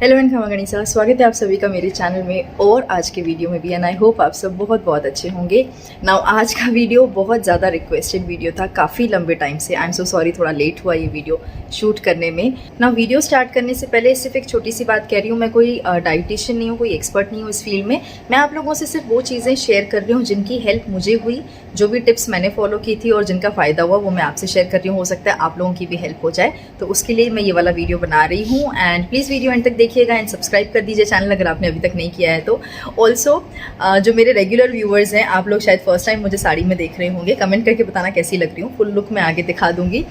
Hello and खमा गणिसा, स्वागत है आप सभी का मेरे चैनल में और आज के वीडियो में भी। एंड आई होप आप सब बहुत बहुत अच्छे होंगे। नाउ आज का वीडियो बहुत ज़्यादा रिक्वेस्टेड वीडियो था काफ़ी लंबे टाइम से। आई एम सो सॉरी, थोड़ा लेट हुआ ये वीडियो शूट करने में। नाउ वीडियो स्टार्ट करने से पहले सिर्फ एक छोटी सी बात कह रही हूँ, मैं कोई डाइटिशियन नहीं हूँ, कोई एक्सपर्ट नहीं हूँ इस फील्ड में। मैं आप लोगों से सिर्फ वो चीज़ें शेयर कर रही हूँ जिनकी हेल्प मुझे हुई, जो भी टिप्स मैंने फॉलो की थी और जिनका फ़ायदा हुआ वो मैं आपसे शेयर कर रही हूँ। हो सकता है आप लोगों की भी हेल्प हो जाए, तो उसके लिए मैं ये वाला वीडियो बना रही हूँ। एंड प्लीज़ वीडियो एंड तक देखिएगा एंड सब्सक्राइब कर दीजिए चैनल अगर आपने अभी तक नहीं किया है तो। ऑल्सो जो मेरे रेगुलर व्यूअर्स हैं, आप लोग शायद फर्स्ट टाइम मुझे साड़ी में देख रहे होंगे, कमेंट करके बताना कैसी लग रही हूँ। फुल लुक मैं आगे दिखा दूँगी।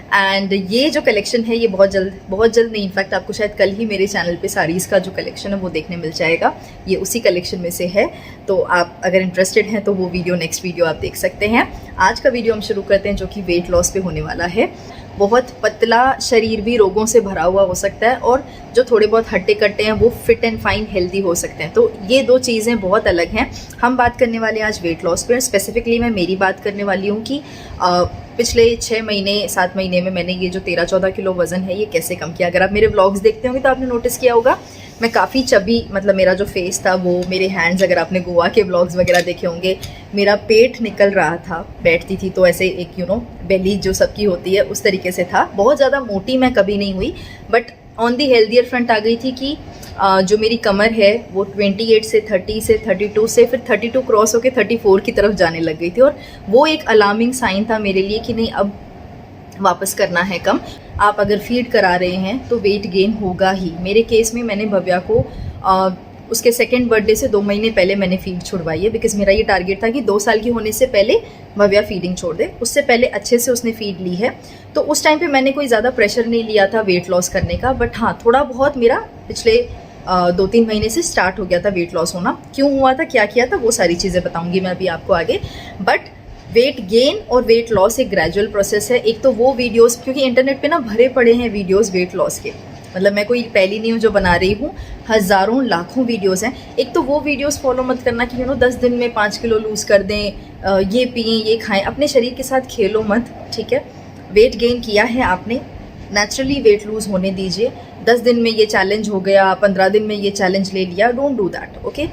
एंड ये जो कलेक्शन है ये बहुत जल्द नहीं, इनफैक्ट आपको शायद कल ही मेरे चैनल पे साड़ीज़ का जो कलेक्शन है वो देखने मिल जाएगा। ये उसी कलेक्शन में से है, तो आप अगर इंटरेस्टेड हैं तो वो वीडियो नेक्स्ट वीडियो आप देख सकते हैं। आज का वीडियो हम शुरू करते हैं जो कि वेट लॉस पे होने वाला है। बहुत पतला शरीर भी रोगों से भरा हुआ हो सकता है और जो थोड़े बहुत हट्टे कट्टे हैं वो फिट एंड फाइन हेल्दी हो सकते हैं। तो ये दो चीज़ें बहुत अलग हैं। हम बात करने वाले हैं आज वेट लॉस पे। स्पेसिफिकली मैं मेरी बात करने वाली हूँ कि पिछले 6 महीने 7 महीने में मैंने ये जो 13-14 किलो वज़न है ये कैसे कम किया। अगर आप मेरे व्लॉग्स देखते होंगे तो आपने नोटिस किया होगा मैं काफ़ी चबी, मतलब मेरा जो फेस था वो, मेरे हैंड्स, अगर आपने गोवा के व्लॉग्स वगैरह देखे होंगे, मेरा पेट निकल रहा था। बैठती थी तो ऐसे एक बेली जो सबकी होती है उस तरीके से था। बहुत ज़्यादा मोटी मैं कभी नहीं हुई, but on the healthier front आ गई थी कि जो मेरी कमर है वो 28 से 30 से 32 से फिर 32 क्रॉस होकर 34 की तरफ जाने लग गई थी। और वो एक अलार्मिंग साइन था मेरे लिए कि नहीं, अब वापस करना है कम। आप अगर फीड करा रहे हैं तो वेट गेन होगा ही। मेरे केस में मैंने भव्या को उसके सेकेंड बर्थडे से 2 महीने पहले मैंने फीड छुड़वाई है, बिकॉज मेरा ये टारगेट था कि 2 साल की होने से पहले भव्या फीडिंग छोड़ दे। उससे पहले अच्छे से उसने फीड ली है, तो उस टाइम पे मैंने कोई ज़्यादा प्रेशर नहीं लिया था वेट लॉस करने का। बट हाँ, थोड़ा बहुत मेरा पिछले 2-3 महीने से स्टार्ट हो गया था वेट लॉस होना। क्यों हुआ था, क्या किया था, वो सारी चीज़ें बताऊँगी मैं अभी आपको आगे। बट वेट गेन और वेट लॉस एक ग्रेजुअल प्रोसेस है। एक तो वो वीडियोस, क्योंकि इंटरनेट पे ना भरे पड़े हैं वीडियोस वेट लॉस के, मतलब मैं कोई पहली नहीं हूँ जो बना रही हूँ, हज़ारों लाखों वीडियोस हैं। एक तो वो वीडियोस फॉलो मत करना कि 10 दिन में 5 किलो लूज़ कर दें, ये पिएं ये खाएं, अपने शरीर के साथ खेलो मत, ठीक है। वेट गेन किया है आपने, नेचुरली वेट लूज़ होने दीजिए। 10 दिन में ये चैलेंज हो गया, 15 दिन में ये चैलेंज ले लिया, don't do that, okay.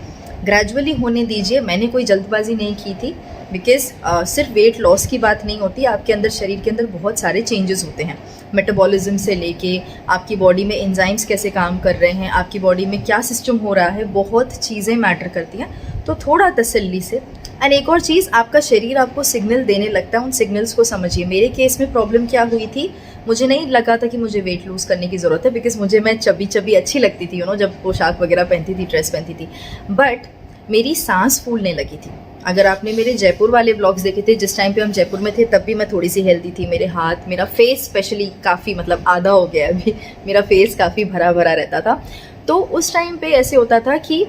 Gradually होने दीजिए। मैंने कोई जल्दबाजी नहीं की थी, बिकॉज सिर्फ वेट लॉस की बात नहीं होती, आपके अंदर, शरीर के अंदर बहुत सारे चेंजेस होते हैं। मेटाबॉलिज्म से लेके आपकी बॉडी में एंजाइम्स कैसे काम कर रहे हैं, आपकी बॉडी में क्या सिस्टम हो रहा है, बहुत चीज़ें मैटर करती हैं। तो थोड़ा तसल्ली से। एंड एक और चीज़, आपका शरीर आपको सिग्नल देने लगता है, उन सिग्नल्स को समझिए। मेरे केस में प्रॉब्लम क्या हुई थी, मुझे नहीं लगा था कि मुझे वेट लूज़ करने की ज़रूरत है, बिकॉज मैं चबी अच्छी लगती थी, जब पोशाक वगैरह पहनती थी, ड्रेस पहनती थी। बट मेरी सांस फूलने लगी थी। अगर आपने मेरे जयपुर वाले व्लॉग्स देखे थे, जिस टाइम पे हम जयपुर में थे, तब भी मैं थोड़ी सी हेल्दी थी। मेरे हाथ, मेरा फेस स्पेशली काफ़ी, मतलब आधा हो गया अभी, मेरा फेस काफ़ी भरा भरा रहता था। तो उस टाइम पे ऐसे होता था कि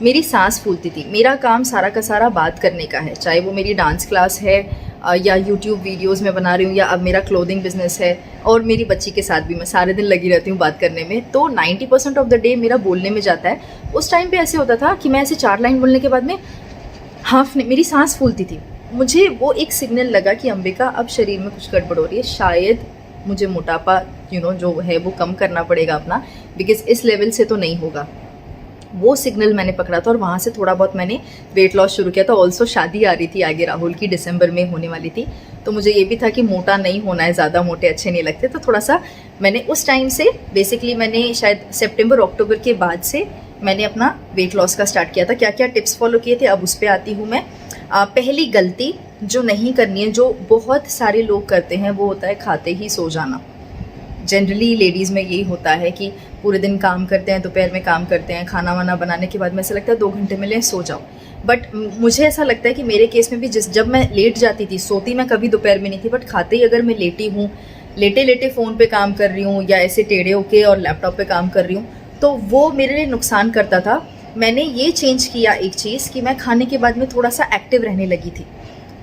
मेरी सांस फूलती थी। मेरा काम सारा का सारा बात करने का है, चाहे वो मेरी डांस क्लास है या यूट्यूब वीडियोस में बना रही हूँ, या अब मेरा क्लोथिंग बिजनेस है, और मेरी बच्ची के साथ भी मैं सारे दिन लगी रहती हूँ बात करने में। तो 90% ऑफ द डे मेरा बोलने में जाता है। उस टाइम पे ऐसे होता था कि मैं ऐसे 4 लाइन बोलने के बाद में मेरी सांस फूलती थी। मुझे वो एक सिग्नल लगा कि अंबिका, अब शरीर में कुछ गड़बड़ हो रही है, शायद मुझे मोटापा जो है वो कम करना पड़ेगा अपना, बिकॉज इस लेवल से तो नहीं होगा। वो सिग्नल मैंने पकड़ा था और वहाँ से थोड़ा बहुत मैंने वेट लॉस शुरू किया था। ऑल्सो शादी आ रही थी आगे राहुल की, दिसंबर में होने वाली थी, तो मुझे ये भी था कि मोटा नहीं होना है, ज़्यादा मोटे अच्छे नहीं लगते। तो थोड़ा सा मैंने उस टाइम से, बेसिकली मैंने शायद सितंबर अक्टूबर के बाद से मैंने अपना वेट लॉस का स्टार्ट किया था। क्या क्या टिप्स फॉलो किए थे अब उस पर आती हूँ मैं। पहली गलती जो नहीं करनी है, जो बहुत सारे लोग करते हैं, वो होता है खाते ही सो जाना। जनरली लेडीज़ में यही होता है कि पूरे दिन काम करते हैं, दोपहर में काम करते हैं, खाना वाना बनाने के बाद में ऐसा लगता है 2 घंटे मिले सो जाओ। बट मुझे ऐसा लगता है कि मेरे केस में भी जब मैं लेट जाती थी, सोती मैं कभी दोपहर में नहीं थी, बट खाते ही अगर मैं लेटी हूँ, लेटे लेटे फ़ोन पे काम कर रही हूँ या ऐसे टेढ़े होके और लैपटॉप पे काम कर रही हूँ, तो वो मेरे लिए नुकसान करता था। मैंने ये चेंज किया एक चीज़ कि मैं खाने के बाद में थोड़ा सा एक्टिव रहने लगी थी।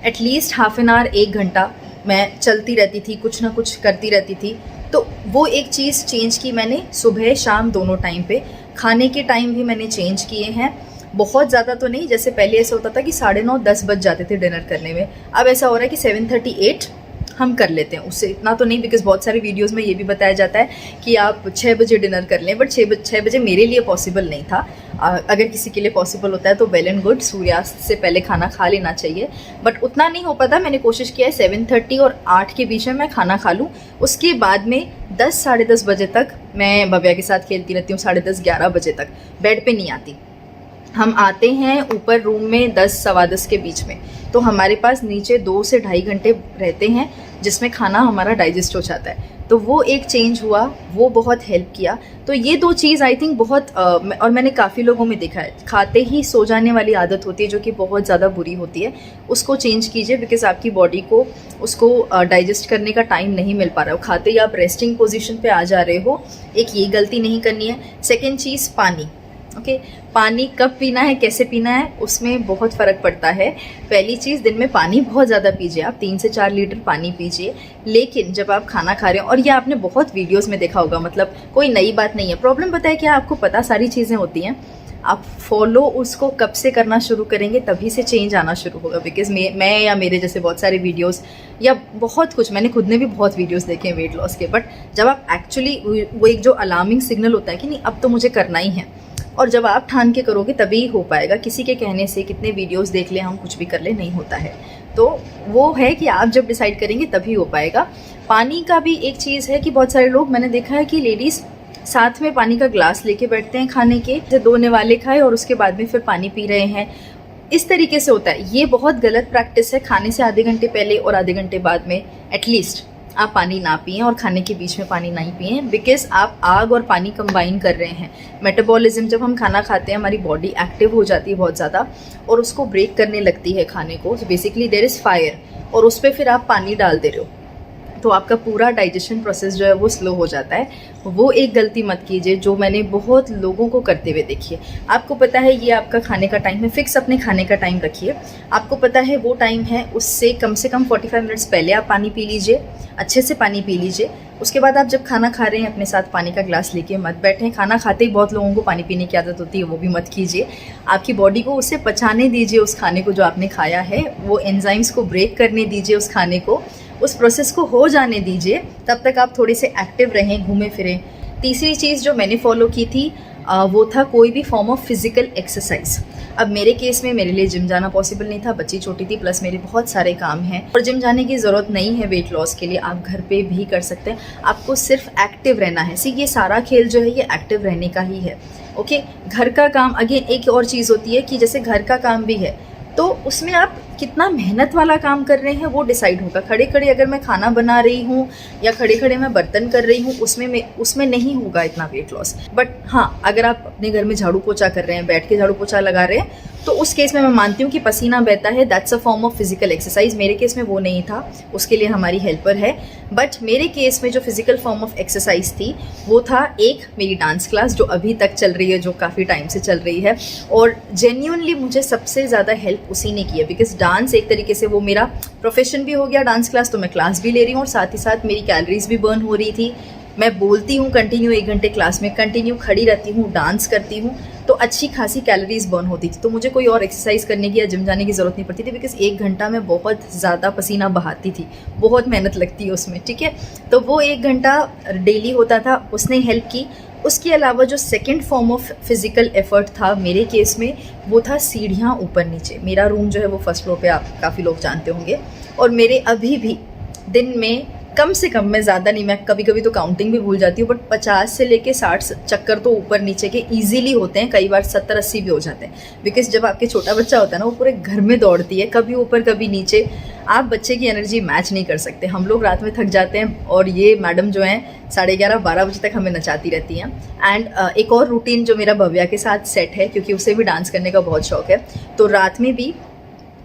एटलीस्ट हाफ एन आवर, 1 घंटा मैं चलती रहती थी, कुछ ना कुछ करती रहती थी। तो वो एक चीज़ चेंज की मैंने, सुबह शाम दोनों टाइम पे। खाने के टाइम भी मैंने चेंज किए हैं, बहुत ज़्यादा तो नहीं। जैसे पहले ऐसा होता था कि 9:30-10 बज जाते थे डिनर करने में, अब ऐसा हो रहा है कि 7:38, हम कर लेते हैं, उससे इतना तो नहीं, बिकॉज बहुत सारे वीडियोस में ये भी बताया जाता है कि आप 6 बजे डिनर कर लें, बट 6 बजे मेरे लिए पॉसिबल नहीं था। अगर किसी के लिए पॉसिबल होता है तो वेल एंड गुड, सूर्यास्त से पहले खाना खा लेना चाहिए, बट उतना नहीं हो पाता। मैंने कोशिश किया है 7:30 और 8 के बीच में मैं खाना खा लूँ। उसके बाद में 10 साढ़े 10 बजे तक मैं भव्या के साथ खेलती रहती हूँ, 10:30 11 बजे तक बेड पे नहीं आती। हम आते हैं ऊपर रूम में 10 सवा 10 के बीच में, तो हमारे पास नीचे 2 से ढाई घंटे रहते हैं जिसमें खाना हमारा डाइजेस्ट हो जाता है। तो वो एक चेंज हुआ, वो बहुत हेल्प किया। तो ये 2 चीज़ आई थिंक बहुत और मैंने काफ़ी लोगों में देखा है, खाते ही सो जाने वाली आदत होती है जो कि बहुत ज़्यादा बुरी होती है। उसको चेंज कीजिए, बिकॉज आपकी बॉडी को उसको डाइजेस्ट करने का टाइम नहीं मिल पा रहा हो। खाते ही आप रेस्टिंग पोजीशन पे आ जा रहे हो, एक ये गलती नहीं करनी है। सेकेंड चीज़ पानी, ओके पानी कब पीना है, कैसे पीना है, उसमें बहुत फ़र्क पड़ता है। पहली चीज़, दिन में पानी बहुत ज़्यादा पीजिए, आप 3 से 4 लीटर पानी पीजिए। लेकिन जब आप खाना खा रहे हो, और ये आपने बहुत वीडियोस में देखा होगा, मतलब कोई नई बात नहीं है। प्रॉब्लम पता है क्या, आपको पता सारी चीज़ें होती हैं, आप फॉलो उसको कब से करना शुरू करेंगे तभी से चेंज आना शुरू होगा। बिकॉज मैं या मेरे जैसे बहुत सारे वीडियोस या बहुत कुछ, मैंने खुद ने भी बहुत वीडियोस देखे हैं वेट लॉस के, बट जब आप एक्चुअली वो एक जो अलार्मिंग सिग्नल होता है कि नहीं अब तो मुझे करना ही है, और जब आप ठान के करोगे तभी हो पाएगा। किसी के कहने से, कितने वीडियोस देख ले, हम कुछ भी कर ले, नहीं होता है। तो वो है कि आप जब डिसाइड करेंगे तभी हो पाएगा। पानी का भी एक चीज़ है कि बहुत सारे लोग, मैंने देखा है कि लेडीज़ साथ में पानी का ग्लास लेके बैठते हैं खाने के, जैसे 2 निवाले खाए और उसके बाद में फिर पानी पी रहे हैं, इस तरीके से होता है। ये बहुत गलत प्रैक्टिस है। खाने से आधे घंटे पहले और आधे घंटे बाद में एटलीस्ट आप पानी ना पिएं, और खाने के बीच में पानी नहीं पिएं, बिकॉज आप आग और पानी कंबाइन कर रहे हैं। मेटाबॉलिज्म, जब हम खाना खाते हैं हमारी बॉडी एक्टिव हो जाती है बहुत ज़्यादा और उसको ब्रेक करने लगती है खाने को। So basically there is fire, और उस पर फिर आप पानी डाल दे रहे हो, तो आपका पूरा डाइजेशन प्रोसेस जो है वो स्लो हो जाता है। वो एक गलती मत कीजिए जो मैंने बहुत लोगों को करते हुए देखी है। आपको पता है ये आपका खाने का टाइम है, फिक्स अपने खाने का टाइम रखिए। आपको पता है वो टाइम है, उससे कम से कम 45 मिनट्स पहले आप पानी पी लीजिए, अच्छे से पानी पी लीजिए। उसके बाद आप जब खाना खा रहे हैं अपने साथ पानी का ग्लास लेके मत बैठें। खाना खाते ही बहुत लोगों को पानी पीने की आदत होती है, वो भी मत कीजिए। आपकी बॉडी को उसे पचाने दीजिए, उस खाने को जो आपने खाया है, वो एंजाइम्स को ब्रेक करने दीजिए, उस खाने को, उस प्रोसेस को हो जाने दीजिए। तब तक आप थोड़े से एक्टिव रहें, घूमें फिरें। तीसरी चीज़ जो मैंने फॉलो की थी वो था कोई भी फॉर्म ऑफ फिजिकल एक्सरसाइज। अब मेरे केस में मेरे लिए जिम जाना पॉसिबल नहीं था, बच्ची छोटी थी, प्लस मेरे बहुत सारे काम हैं, और जिम जाने की ज़रूरत नहीं है वेट लॉस के लिए। आप घर पे भी कर सकते हैं, आपको सिर्फ एक्टिव रहना है। ये सारा खेल जो है ये एक्टिव रहने का ही है। ओके, घर का काम, अगेन एक और चीज़ होती है कि जैसे घर का काम भी है, तो उसमें आप कितना मेहनत वाला काम कर रहे हैं वो डिसाइड होगा। खड़े खड़े अगर मैं खाना बना रही हूँ या खड़े खड़े मैं बर्तन कर रही हूँ, उसमें नहीं होगा इतना वेट लॉस। बट हाँ, अगर आप अपने घर में झाड़ू पोछा कर रहे हैं, बैठ के झाड़ू पोछा लगा रहे हैं, तो उस केस में मैं मानती हूँ कि पसीना बहता है, that's a form of physical exercise. मेरे केस में वो नहीं था, उसके लिए हमारी हेल्पर है। बट मेरे केस में जो फिजिकल फॉर्म ऑफ एक्सरसाइज थी वो था एक मेरी डांस क्लास, जो अभी तक चल रही है, जो काफ़ी टाइम से चल रही है, और जेन्युइनली मुझे सबसे ज़्यादा हेल्प उसी ने की है। बिकॉज डांस एक तरीके से वो मेरा प्रोफेशन भी हो गया, डांस क्लास, तो मैं क्लास भी ले रही हूँ और साथ ही साथ मेरी कैलोरीज भी बर्न हो रही थी। मैं बोलती हूँ कंटिन्यू, 1 घंटे क्लास में कंटिन्यू खड़ी रहती हूँ, डांस करती हूँ, तो अच्छी खासी कैलोरीज बर्न होती थी। तो मुझे कोई और एक्सरसाइज करने की या जिम जाने की ज़रूरत नहीं पड़ती थी, बिकॉज 1 घंटा में बहुत ज़्यादा पसीना बहाती थी, बहुत मेहनत लगती है उसमें, ठीक है। तो वो 1 घंटा डेली होता था, उसने हेल्प की। उसके अलावा जो second form of physical effort था मेरे केस में, वो था सीढ़ियाँ ऊपर नीचे। मेरा रूम जो है वो फर्स्ट फ्लोर पे, आप काफ़ी लोग जानते होंगे, और मेरे अभी भी दिन में कम से कम, मैं ज़्यादा नहीं, मैं कभी कभी तो काउंटिंग भी भूल जाती हूँ, बट 50 से लेके 60 चक्कर तो ऊपर नीचे के ईजिली होते हैं, कई बार 70-80 भी हो जाते हैं। बिकॉज जब आपके छोटा बच्चा होता है ना, वो पूरे घर में दौड़ती है, कभी ऊपर कभी नीचे। आप बच्चे की एनर्जी मैच नहीं कर सकते। हम लोग रात में थक जाते हैं, और ये मैडम जो हैं 11:30-12 बजे तक हमें नचाती रहती हैं। एंड एक और रूटीन जो मेरा भव्या के साथ सेट है, क्योंकि उसे भी डांस करने का बहुत शौक है, तो रात में भी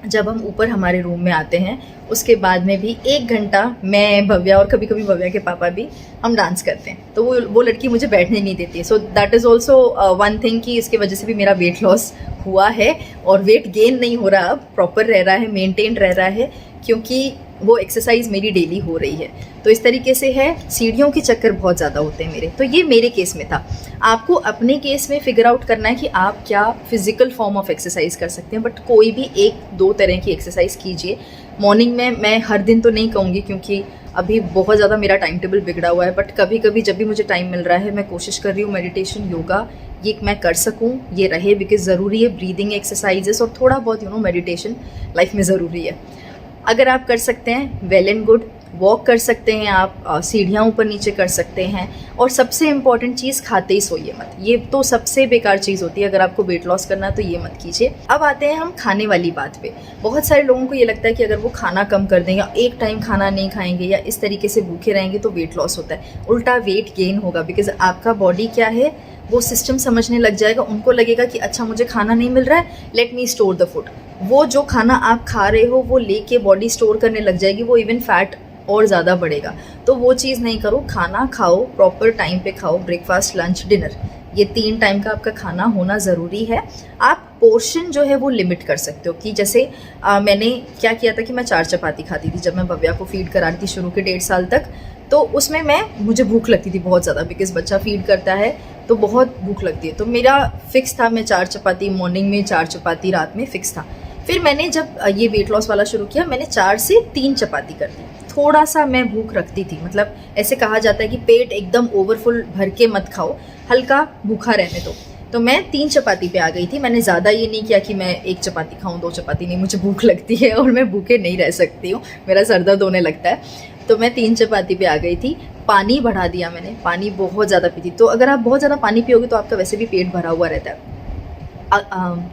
जब हम ऊपर हमारे रूम में आते हैं, उसके बाद में भी 1 घंटा मैं, भव्या और कभी कभी भव्या के पापा भी, हम डांस करते हैं। तो वो लड़की मुझे बैठने नहीं देती है। So that is also one thing कि इसकी वजह से भी मेरा वेट लॉस हुआ है, और वेट गेन नहीं हो रहा, अब प्रॉपर रह रहा है, मेंटेन रह रहा है, क्योंकि वो एक्सरसाइज मेरी डेली हो रही है। तो इस तरीके से है, सीढ़ियों के चक्कर बहुत ज़्यादा होते हैं मेरे। तो ये मेरे केस में था। आपको अपने केस में फिगर आउट करना है कि आप क्या फिजिकल फॉर्म ऑफ एक्सरसाइज कर सकते हैं, बट कोई भी 1-2 तरह की एक्सरसाइज कीजिए। मॉर्निंग में मैं हर दिन तो नहीं कहूँगी क्योंकि अभी बहुत ज़्यादा मेरा टाइम टेबल बिगड़ा हुआ है, बट कभी कभी जब भी मुझे टाइम मिल रहा है मैं कोशिश कर रही हूँ मेडिटेशन योगा ये मैं कर सकूँ, ये रहे, बिकॉज ज़रूरी है। ब्रीदिंग एक्सरसाइजेस और थोड़ा बहुत मेडिटेशन लाइफ में ज़रूरी है। अगर आप कर सकते हैं वेल एंड गुड, वॉक कर सकते हैं आप, सीढ़ियाँ ऊपर नीचे कर सकते हैं। और सबसे इम्पॉर्टेंट चीज़, खाते ही सोइए मत। ये तो सबसे बेकार चीज़ होती है, अगर आपको वेट लॉस करना है तो ये मत कीजिए। अब आते हैं हम खाने वाली बात पे। बहुत सारे लोगों को ये लगता है कि अगर वो खाना कम कर दें या एक टाइम खाना नहीं खाएंगे या इस तरीके से भूखे रहेंगे तो वेट लॉस होता है। उल्टा वेट गेन होगा, बिकॉज आपका बॉडी क्या है वो सिस्टम समझने लग जाएगा। उनको लगेगा कि अच्छा मुझे खाना नहीं मिल रहा है, let me store the food. वो जो खाना आप खा रहे हो वो लेके बॉडी स्टोर करने लग जाएगी, वो इवन फैट और ज़्यादा बढ़ेगा। तो वो चीज़ नहीं करो। खाना खाओ, प्रॉपर टाइम पे खाओ, ब्रेकफास्ट लंच डिनर, ये 3 टाइम का आपका खाना होना ज़रूरी है। आप पोर्शन जो है वो लिमिट कर सकते हो कि जैसे मैंने क्या किया था कि मैं 4 चपाती खाती थी जब मैं भव्या को फीड करा रही थी शुरू के 1.5 साल तक। तो उसमें मुझे भूख लगती थी बहुत ज़्यादा, बिकॉज बच्चा फीड करता है तो बहुत भूख लगती है। तो मेरा फिक्स था, मैं 4 चपाती मॉर्निंग में, 4 चपाती रात में फिक्स था। फिर मैंने जब ये वेट लॉस वाला शुरू किया, मैंने 4 से 3 चपाती कर दी। थोड़ा सा मैं भूख रखती थी, मतलब ऐसे कहा जाता है कि पेट एकदम ओवरफुल भर के मत खाओ, हल्का भूखा रहने दो। तो मैं 3 चपाती पे आ गई थी। मैंने ज़्यादा ये नहीं किया कि मैं 1 चपाती खाऊं, 2 चपाती नहीं, मुझे भूख लगती है और मैं भूखे नहीं रह सकती हूँ, मेरा सर दर्द होने लगता है। तो मैं 3 चपाती पे आ गई थी। पानी बढ़ा दिया मैंने, पानी बहुत ज़्यादा पीती। तो अगर आप बहुत ज़्यादा पानी पियोगे तो आपका वैसे भी पेट भरा हुआ रहता है।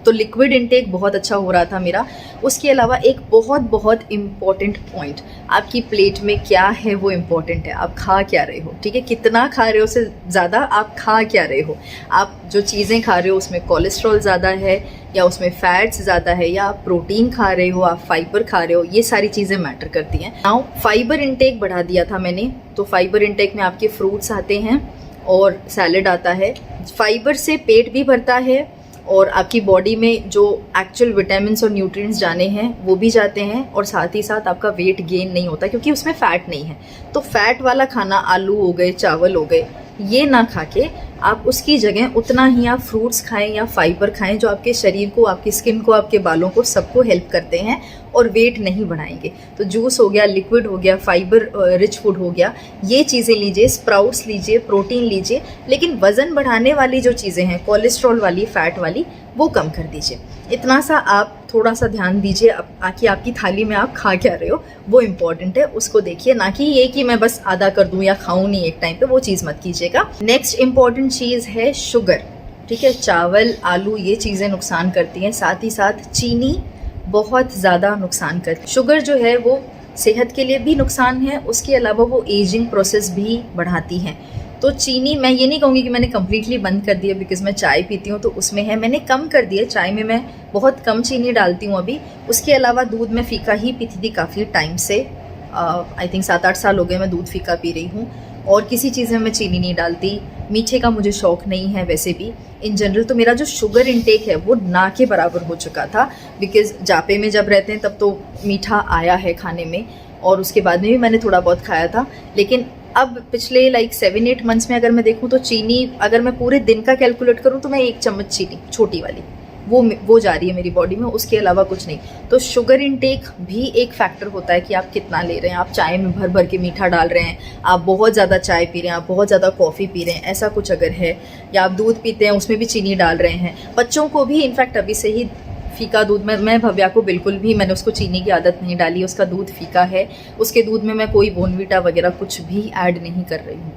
तो लिक्विड इनटेक बहुत अच्छा हो रहा था मेरा। उसके अलावा एक बहुत बहुत इम्पॉर्टेंट पॉइंट, आपकी प्लेट में क्या है वो इम्पॉर्टेंट है। आप खा क्या रहे हो, ठीक है, कितना खा रहे हो से ज़्यादा आप खा क्या रहे हो। आप जो चीज़ें खा रहे हो उसमें कोलेस्ट्रॉल ज़्यादा है या उसमें फैट्स ज़्यादा है, या आप प्रोटीन खा रहे हो, आप फाइबर खा रहे हो, ये सारी चीज़ें मैटर करती हैं। नाउ फाइबर इनटेक बढ़ा दिया था मैंने। तो फाइबर इनटेक में आपके फ्रूट्स आते हैं और सैलेड आता है। फाइबर से पेट भी भरता है और आपकी बॉडी में जो एक्चुअल विटामिन्स और न्यूट्रिएंट्स जाने हैं वो भी जाते हैं, और साथ ही साथ आपका वेट गेन नहीं होता क्योंकि उसमें फ़ैट नहीं है। तो फैट वाला खाना, आलू हो गए, चावल हो गए, ये ना खा के आप उसकी जगह उतना ही आप फ्रूट्स खाएं या फाइबर खाएं जो आपके शरीर को, आपकी स्किन को, आपके बालों को, सबको हेल्प करते हैं और वेट नहीं बढ़ाएंगे। तो जूस हो गया, लिक्विड हो गया, फाइबर रिच फूड हो गया, ये चीज़ें लीजिए, स्प्राउट्स लीजिए, प्रोटीन लीजिए। लेकिन वज़न बढ़ाने वाली जो चीज़ें हैं, कोलेस्ट्रॉल वाली, फैट वाली, वो कम कर दीजिए। इतना सा आप थोड़ा सा ध्यान दीजिए कि आपकी थाली में आप खा क्या रहे हो, वो इम्पॉर्टेंट है, उसको देखिए। ना कि ये कि मैं बस आधा कर दूं या खाऊं नहीं एक टाइम पे, वो चीज़ मत कीजिएगा। नेक्स्ट इम्पॉर्टेंट चीज़ है शुगर, ठीक है। चावल, आलू, ये चीज़ें नुकसान करती हैं। साथ ही साथ चीनी बहुत ज़्यादा नुकसान करती है। शुगर जो है वो सेहत के लिए भी नुकसान है, उसके अलावा वो एजिंग प्रोसेस भी बढ़ाती है। तो चीनी मैं ये नहीं कहूँगी कि मैंने कम्प्लीटली बंद कर दिया, बिकॉज मैं चाय पीती हूँ तो उसमें है, मैंने कम कर दिया। चाय में मैं बहुत कम चीनी डालती हूँ अभी। उसके अलावा दूध में फ़ीका ही पीती थी काफ़ी टाइम से, आई थिंक 7-8 साल हो गए मैं दूध फ़ीका पी रही हूँ, और किसी चीज़ में मैं चीनी नहीं डालती। मीठे का मुझे शौक़ नहीं है वैसे भी इन जनरल। तो मेरा जो शुगर इंटेक है वो ना के बराबर हो चुका था, बिकॉज़ जापे में जब रहते हैं तब तो मीठा आया है खाने में, और उसके बाद में भी मैंने थोड़ा बहुत खाया था। लेकिन अब पिछले 7-8 मंथ्स में अगर मैं देखूँ तो चीनी, अगर मैं पूरे दिन का कैलकुलेट करूँ तो मैं 1 चम्मच चीनी, छोटी वाली, वो जा रही है मेरी बॉडी में, उसके अलावा कुछ नहीं। तो शुगर इंटेक भी एक फैक्टर होता है कि आप कितना ले रहे हैं। आप चाय में भर भर के मीठा डाल रहे हैं, आप बहुत ज़्यादा चाय पी रहे हैं, आप बहुत ज़्यादा कॉफ़ी पी रहे हैं, ऐसा कुछ अगर है, या आप दूध पीते हैं उसमें भी चीनी डाल रहे हैं। बच्चों को भी इनफैक्ट अभी से ही फीका दूध में, मैं भव्या को बिल्कुल भी मैंने उसको चीनी की आदत नहीं डाली, उसका दूध फीका है। उसके दूध में मैं कोई बोर्नवीटा वगैरह कुछ भी ऐड नहीं कर रही हूँ,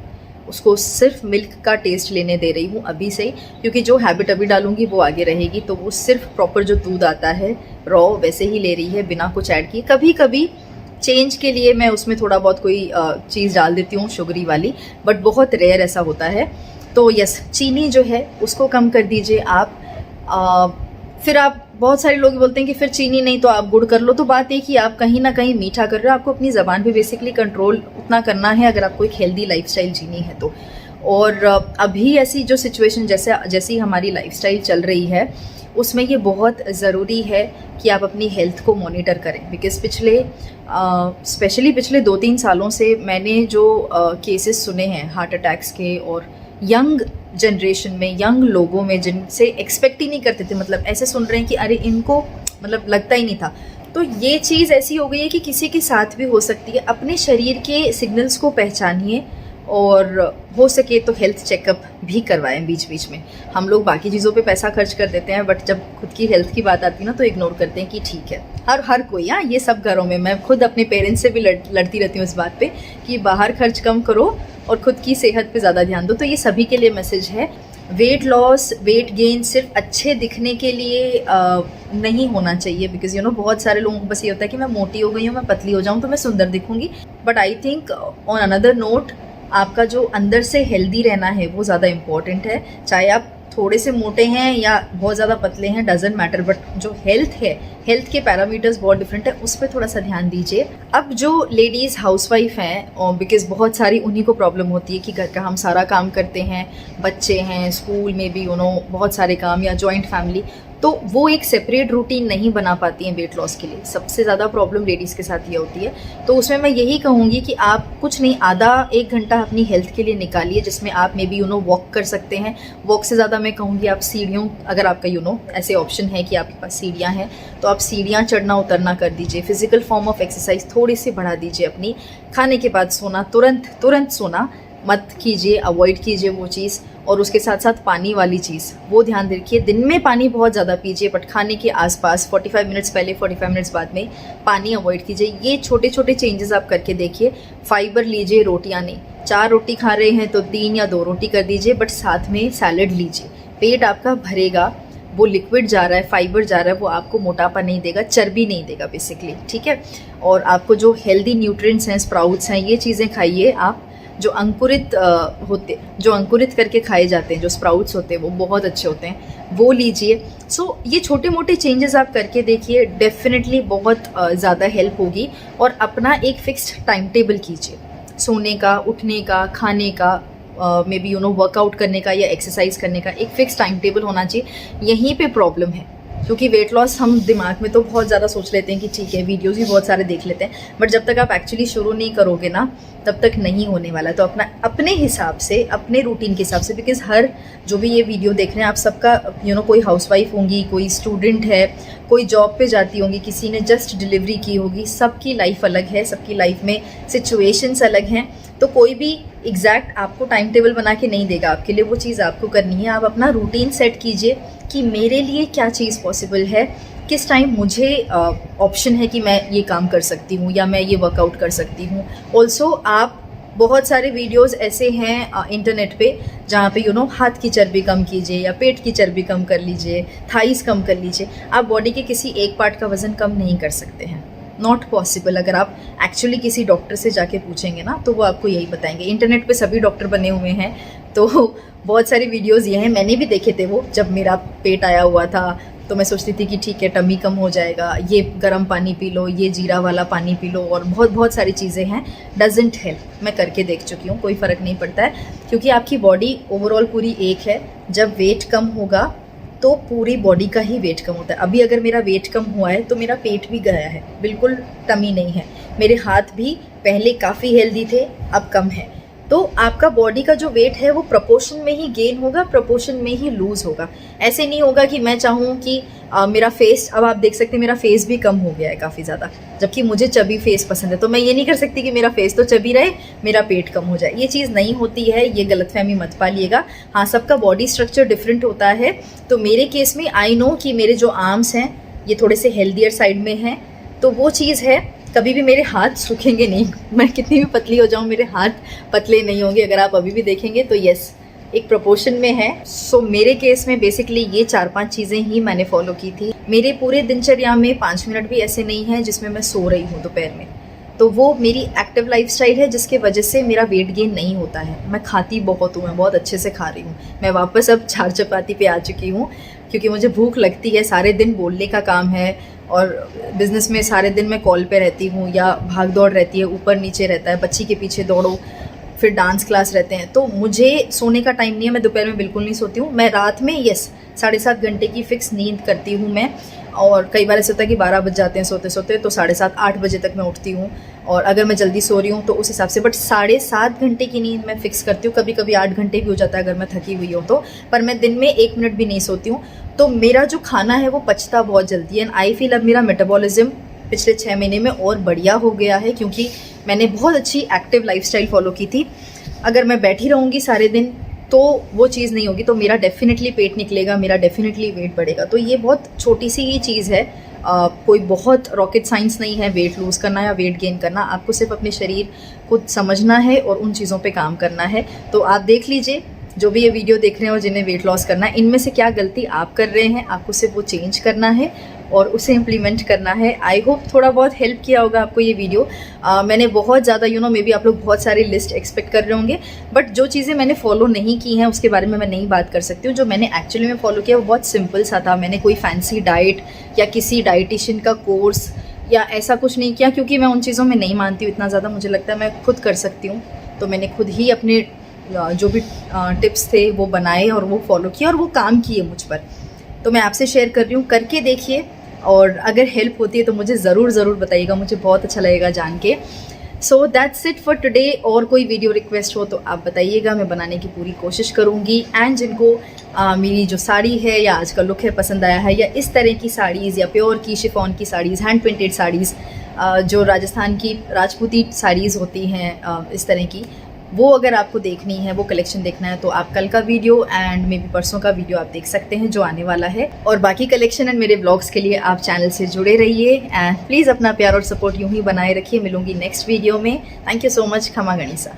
उसको सिर्फ मिल्क का टेस्ट लेने दे रही हूँ अभी से, क्योंकि जो हैबिट अभी डालूंगी वो आगे रहेगी। तो वो सिर्फ प्रॉपर जो दूध आता है रॉ वैसे ही ले रही है, बिना कुछ ऐड किए। कभी कभी चेंज के लिए मैं उसमें थोड़ा बहुत कोई चीज़ डाल देती हूँ शुगरी वाली, बट बहुत रेयर ऐसा होता है। तो यस, चीनी जो है उसको कम कर दीजिए आप। फिर आप, बहुत सारे लोग बोलते हैं कि फिर चीनी नहीं तो आप गुड़ कर लो। तो बात एक ही, आप कहीं ना कहीं मीठा कर रहे हो, आपको अपनी ज़बान पे बेसिकली कंट्रोल उतना करना है अगर आपको एक हेल्दी लाइफस्टाइल जीनी है तो। और अभी ऐसी जो सिचुएशन जैसी हमारी लाइफस्टाइल चल रही है उसमें ये बहुत ज़रूरी है कि आप अपनी हेल्थ को मॉनिटर करें। बिकॉज़ स्पेशली पिछले 2-3 सालों से मैंने जो केसेस सुने हैं हार्ट अटैक्स के, और यंग जनरेशन में, यंग लोगों में, जिनसे एक्सपेक्ट ही नहीं करते थे, मतलब ऐसे सुन रहे हैं कि अरे इनको, मतलब लगता ही नहीं था। तो ये चीज़ ऐसी हो गई है कि किसी के साथ भी हो सकती है। अपने शरीर के सिग्नल्स को पहचानिए और हो सके तो हेल्थ चेकअप भी करवाएं बीच बीच में। हम लोग बाकी चीज़ों पे पैसा खर्च कर देते हैं, बट जब खुद की हेल्थ की बात आती है ना तो इग्नोर करते हैं कि ठीक है। हर कोई, हाँ, ये सब घरों में, मैं खुद अपने पेरेंट्स से भी लड़ती रहती हूँ इस बात पे कि बाहर खर्च कम करो और खुद की सेहत पे ज़्यादा ध्यान दो। तो ये सभी के लिए मैसेज है। वेट लॉस, वेट गेन सिर्फ अच्छे दिखने के लिए नहीं होना चाहिए, बिकॉज बहुत सारे लोगों को बस ये होता है कि मैं मोटी हो गई हूँ, मैं पतली हो जाऊँ तो मैं सुंदर दिखूंगी। But I think on another note, आपका जो अंदर से हेल्दी रहना है वो ज़्यादा इम्पॉर्टेंट है। चाहे आप थोड़े से मोटे हैं या बहुत ज़्यादा पतले हैं, डजेंट मैटर, बट जो हेल्थ है, हेल्थ के पैरामीटर्स बहुत डिफरेंट है, उस पर थोड़ा सा ध्यान दीजिए। अब जो लेडीज़ हाउसवाइफ हैं, और बिकॉज बहुत सारी उन्हीं को प्रॉब्लम होती है कि घर का हम सारा काम करते हैं, बच्चे हैं, स्कूल में भी बहुत सारे काम, या जॉइंट फैमिली, तो वो एक सेपरेट रूटीन नहीं बना पाती हैं वेट लॉस के लिए। सबसे ज़्यादा प्रॉब्लम लेडीज़ के साथ ये होती है। तो उसमें मैं यही कहूँगी कि आप कुछ नहीं, आधा एक घंटा अपनी हेल्थ के लिए निकालिए, जिसमें आप मे बी वॉक कर सकते हैं। वॉक से ज़्यादा मैं कहूँगी आप सीढ़ियों, अगर आपका ऐसे ऑप्शन है कि आपके पास सीढ़ियाँ हैं तो आप सीढ़ियाँ चढ़ना उतरना कर दीजिए। फिजिकल फॉर्म ऑफ एक्सरसाइज थोड़ी सी बढ़ा दीजिए अपनी। खाने के बाद सोना, तुरंत सोना मत कीजिए, अवॉइड कीजिए वो चीज़। और उसके साथ साथ पानी वाली चीज़ वो ध्यान रखिए, दिन में पानी बहुत ज़्यादा पीजिए, बट खाने के आसपास 45 मिनट्स पहले 45 मिनट्स बाद में पानी अवॉइड कीजिए। ये छोटे छोटे चेंजेस आप करके देखिए। फाइबर लीजिए, रोटियाँ नहीं, 4 रोटी खा रहे हैं तो 3 या 2 रोटी कर दीजिए, बट साथ में सैलड लीजिए। पेट आपका भरेगा, वो लिक्विड जा रहा है, फाइबर जा रहा है, वो आपको मोटापा नहीं देगा, चर्बी नहीं देगा बेसिकली, ठीक है। और आपको जो हेल्दी न्यूट्रिएंट्स हैं, स्प्राउट्स हैं, ये चीज़ें खाइए आप। जो अंकुरित करके खाए जाते हैं, जो स्प्राउट्स होते हैं वो बहुत अच्छे होते हैं, वो लीजिए। सो ये छोटे मोटे चेंजेस आप करके देखिए, डेफिनेटली बहुत ज़्यादा हेल्प होगी। और अपना एक फिक्स्ड टाइम टेबल कीजिए, सोने का, उठने का, खाने का, मे बी वर्कआउट करने का या एक्सरसाइज करने का एक फिक्स टाइम टेबल होना चाहिए। यहीं पे प्रॉब्लम है, क्योंकि वेट लॉस हम दिमाग में तो बहुत ज़्यादा सोच लेते हैं कि ठीक है, वीडियोज़ भी बहुत सारे देख लेते हैं, बट जब तक आप एक्चुअली शुरू नहीं करोगे ना तब तक नहीं होने वाला। तो अपने हिसाब से, अपने रूटीन के हिसाब से, बिकॉज हर जो भी ये वीडियो देख रहे हैं आप सबका कोई हाउसवाइफ होंगी, कोई स्टूडेंट है, कोई जॉब पे जाती होंगी, किसी ने जस्ट डिलीवरी की होगी, सबकी लाइफ अलग है, सबकी लाइफ में सिचुएशंस अलग हैं। तो कोई भी एग्जैक्ट आपको टाइम टेबल बना के नहीं देगा आपके लिए, वो चीज़ आपको करनी है। आप अपना रूटीन सेट कीजिए कि मेरे लिए क्या चीज़ पॉसिबल है, किस टाइम मुझे ऑप्शन है कि मैं ये काम कर सकती हूँ या मैं ये वर्कआउट कर सकती हूँ। ऑल्सो आप बहुत सारे वीडियोस ऐसे हैं इंटरनेट पे जहाँ पे हाथ की चर्बी कम कीजिए या पेट की चर्बी कम कर लीजिए, थाइस कम कर लीजिए। आप बॉडी के किसी एक पार्ट का वज़न कम नहीं कर सकते हैं, नॉट पॉसिबल। अगर आप एक्चुअली किसी डॉक्टर से जाके पूछेंगे ना तो वो आपको यही बताएंगे। इंटरनेट पे सभी डॉक्टर बने हुए हैं, तो बहुत सारी वीडियोस ये हैं, मैंने भी देखे थे वो। जब मेरा पेट आया हुआ था तो मैं सोचती थी कि ठीक है, टमी कम हो जाएगा, ये गर्म पानी पी लो, ये जीरा वाला पानी पी लो, और बहुत सारी चीज़ें हैं। डजेंट हेल्प, मैं करके देख चुकी हूँ, कोई फ़र्क नहीं पड़ता है, क्योंकि आपकी बॉडी ओवरऑल पूरी एक है। जब वेट कम होगा तो पूरी बॉडी का ही वेट कम होता है। अभी अगर मेरा वेट कम हुआ है तो मेरा पेट भी गया है, बिल्कुल टमी नहीं है। मेरे हाथ भी पहले काफ़ी हेल्दी थे, अब कम है। तो आपका बॉडी का जो वेट है वो प्रोपोर्शन में ही गेन होगा, प्रोपोर्शन में ही लूज़ होगा। ऐसे नहीं होगा कि मैं चाहूँ कि मेरा फेस, अब आप देख सकते हैं मेरा फेस भी कम हो गया है काफ़ी ज़्यादा, जबकि मुझे चबी फेस पसंद है। तो मैं ये नहीं कर सकती कि मेरा फेस तो चबी रहे, मेरा पेट कम हो जाए। ये चीज़ नहीं होती है, ये गलतफहमी मत पालिएगा। हाँ, सबका बॉडी स्ट्रक्चर डिफरेंट होता है। तो मेरे केस में आई नो कि मेरे जो आर्म्स हैं ये थोड़े से हेल्दियर साइड में हैं, तो वो चीज़ है। कभी भी मेरे हाथ सूखेंगे नहीं, मैं कितनी भी पतली हो जाऊँ मेरे हाथ पतले नहीं होंगे। अगर आप अभी भी देखेंगे तो यस, एक प्रोपोर्शन में है। सो मेरे केस में बेसिकली ये 4-5 चीज़ें ही मैंने फॉलो की थी। मेरे पूरे दिनचर्या में 5 मिनट भी ऐसे नहीं है जिसमें मैं सो रही हूँ दोपहर में। तो वो मेरी एक्टिव लाइफस्टाइल है, जिसके वजह से मेरा वेट गेन नहीं होता है। मैं खाती बहुत हूँ, मैं बहुत अच्छे से खा रही हूँ। मैं वापस अब 4 चपाती पे आ चुकी हूँ, क्योंकि मुझे भूख लगती है। सारे दिन बोलने का काम है, और बिज़नेस में सारे दिन मैं कॉल पे रहती हूँ या भाग दौड़ रहती है, ऊपर नीचे रहता है, बच्ची के पीछे दौड़ो, फिर डांस क्लास रहते हैं। तो मुझे सोने का टाइम नहीं है, मैं दोपहर में बिल्कुल नहीं सोती हूँ। मैं रात में 7.5 घंटे की फ़िक्स नींद करती हूँ मैं। और कई बार ऐसा होता है कि 12 बज जाते हैं सोते सोते, तो 7:30-8 बजे तक मैं उठती हूँ। और अगर मैं जल्दी सो रही हूँ तो उस हिसाब से, बट 7.5 घंटे की नींद मैं फ़िक्स करती हूँ। कभी कभी 8 घंटे भी हो जाता है अगर मैं थकी हुई हूँ तो। पर मैं दिन में 1 मिनट भी नहीं सोती हूँ। तो मेरा जो खाना है वो पचता बहुत जल्दी है। एंड आई फील अब मेरा मेटाबॉलिज्म पिछले 6 महीने में और बढ़िया हो गया है, क्योंकि मैंने बहुत अच्छी एक्टिव लाइफस्टाइल फॉलो की थी। अगर मैं बैठी रहूँगी सारे दिन तो वो चीज़ नहीं होगी, तो मेरा डेफिनेटली पेट निकलेगा, मेरा डेफिनेटली वेट बढ़ेगा। तो ये बहुत छोटी सी ही चीज़ है, कोई बहुत रॉकेट साइंस नहीं है वेट लूज़ करना या वेट गेन करना। आपको सिर्फ अपने शरीर को समझना है और उन चीज़ों पे काम करना है। तो आप देख लीजिए, जो भी ये वीडियो देख रहे हैं और जिन्हें वेट लॉस करना है, इनमें से क्या गलती आप कर रहे हैं, आपको सिर्फ वो चेंज करना है और उसे इम्प्लीमेंट करना है। आई होप थोड़ा बहुत हेल्प किया होगा आपको ये वीडियो। मैंने बहुत ज़्यादा मे बी आप लोग बहुत सारी लिस्ट एक्सपेक्ट कर रहे होंगे, बट जो चीज़ें मैंने फॉलो नहीं की हैं उसके बारे में मैं नहीं बात कर सकती हूँ। जो मैंने एक्चुअली में फॉलो किया वो बहुत सिंपल सा था। मैंने कोई फैंसी डाइट या किसी डाइटिशियन का कोर्स या ऐसा कुछ नहीं किया, क्योंकि मैं उन चीज़ों में नहीं मानती हूँ इतना ज़्यादा। मुझे लगता है मैं खुद कर सकती हूँ, तो मैंने खुद ही अपने जो भी टिप्स थे वो बनाए और वो फॉलो किया और वो काम किए मुझ पर। तो मैं आपसे शेयर कर रही हूँ, करके देखिए, और अगर हेल्प होती है तो मुझे ज़रूर बताइएगा, मुझे बहुत अच्छा लगेगा जान के। So that's it for today. और कोई वीडियो रिक्वेस्ट हो तो आप बताइएगा, मैं बनाने की पूरी कोशिश करूँगी। एंड जिनको मेरी जो साड़ी है या आज का लुक है पसंद आया है, या इस तरह की साड़ीज़ या प्योर की शिफॉन की साड़ीज़, हैंड प्रिंटेड साड़ीज़, जो राजस्थान की राजपूती साड़ीज़ होती हैं इस तरह की, वो अगर आपको देखनी है, वो कलेक्शन देखना है, तो आप कल का वीडियो एंड मे बी परसों का वीडियो आप देख सकते हैं जो आने वाला है। और बाकी कलेक्शन एंड मेरे ब्लॉग्स के लिए आप चैनल से जुड़े रहिए एंड प्लीज़ अपना प्यार और सपोर्ट यूं ही बनाए रखिए। मिलूंगी नेक्स्ट वीडियो में। Thank you so much. खमा गणिसा।